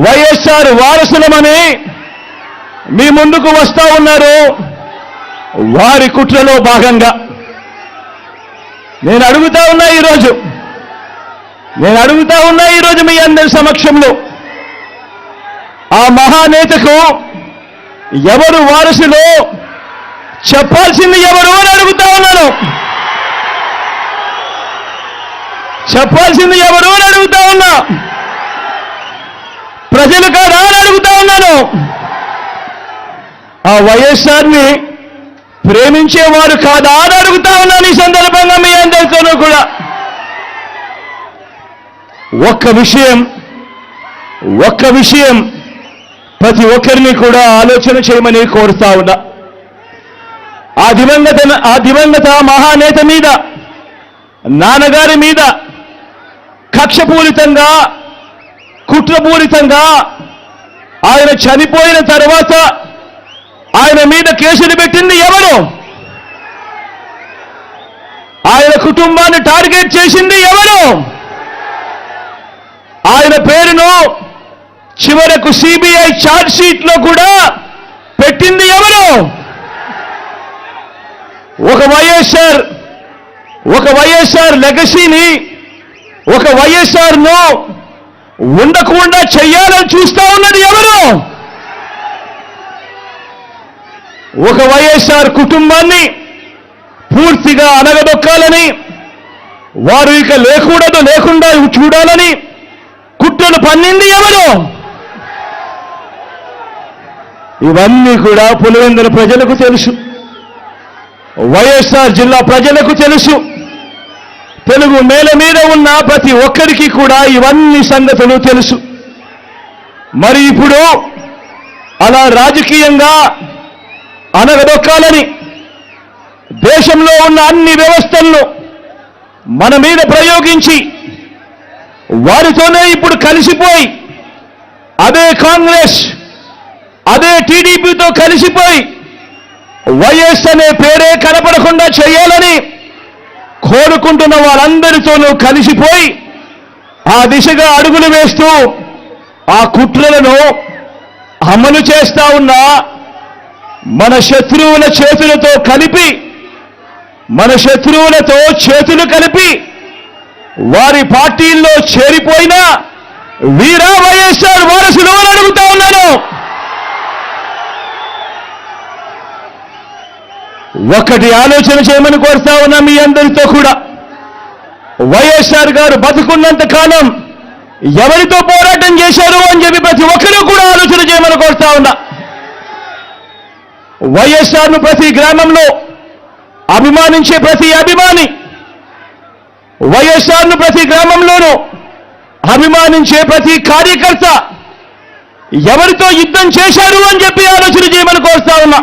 వైఎస్ఆర్ వారసులమని మీ ముందుకు వస్తా ఉన్నారు. వారి కుట్రలో భాగంగా నేను అడుగుతా ఉన్నా ఈరోజు మీ అందరి సమక్షంలో, ఆ మహానేతకు ఎవరు వారసులో చెప్పాల్సింది ఎవరు అని అడుగుతా ఉన్నాను. చెప్పాల్సింది ఎవరు అని అడుగుతా ఉన్నా. ప్రజలు కాదా అని అడుగుతా ఉన్నాను. ఆ వైఎస్ఆర్ని ప్రేమించేవారు కాదా అని అడుగుతా ఉన్నాను. ఈ సందర్భంగా మీ అందరితోనూ కూడా ఒక్క విషయం ప్రతి ఒక్కరిని కూడా ఆలోచన చేయమని కోరుతా ఉన్నా. ఆ దివంగత మహానేత మీద, నాన్నగారి మీద కక్షపూరితంగా, కుట్రపూరితంగా ఆయన చనిపోయిన తర్వాత ఆయన మీద కేసులు పెట్టింది ఎవరు? ఆయన కుటుంబాన్ని టార్గెట్ చేసింది ఎవరు? ఆయన పేరును చివరకు సిబిఐ ఛార్జ్ షీట్ లో కూడా పెట్టింది ఎవరు? ఒక వైఎస్ఆర్ లెగసీని, ఒక వైఎస్ఆర్ను ఉండకుండా చెయ్యాలని చూస్తా ఉన్నది ఎవరు? ఒక వైఎస్ఆర్ కుటుంబాన్ని పూర్తిగా అనగదొక్కాలని, వారు ఇక లేకుండా చూడాలని కుట్రలు పన్నింది ఎవరు? ఇవన్నీ కూడా పులివెందుల ప్రజలకు తెలుసు, వైఎస్ఆర్ జిల్లా ప్రజలకు తెలుసు, తెలుగు నేల మీద ఉన్న ప్రతి ఒక్కరికి కూడా ఇవన్నీ సంగతులు తెలుసు. మరి ఇప్పుడు అలా రాజకీయంగా అనగదొక్కాలని దేశంలో ఉన్న అన్ని వ్యవస్థలను మన మీద ప్రయోగించి వారితోనే ఇప్పుడు కలిసిపోయి, అదే కాంగ్రెస్, అదే టీడీపీతో కలిసిపోయి వైఎస్ అనే పేరే కనపడకుండా చేయాలని కోరుకుంటున్న వాళ్ళందరితోనూ కలిసిపోయి ఆ దిశగా అడుగులు వేస్తూ ఆ కుట్రలను అమలు చేస్తా ఉన్న మన శత్రువుల చేతులతో చేతులు కలిపి వారి పార్టీల్లో చేరిపోయిన వీరా వైఎస్ఆర్ వారసులు అని అడుగుతా ఉన్నాను. ఒక్కటి ఆలోచన చేయమని కోరుతా ఉన్నా మీ అందరితో కూడా. వైఎస్ఆర్ గారు బతుకున్నంత కాలం ఎవరితో పోరాటం చేశారు అని చెప్పి ప్రతి ఒక్కరూ కూడా ఆలోచన చేయమని కోరుతా ఉన్నా. వైఎస్ఆర్ను ప్రతి గ్రామంలో అభిమానించే ప్రతి అభిమాని, వైఎస్ఆర్ను ప్రతి గ్రామంలోనూ అభిమానించే ప్రతి కార్యకర్త ఎవరితో యుద్ధం చేశారు అని చెప్పి ఆలోచన చేయమని కోరుతా ఉన్నా.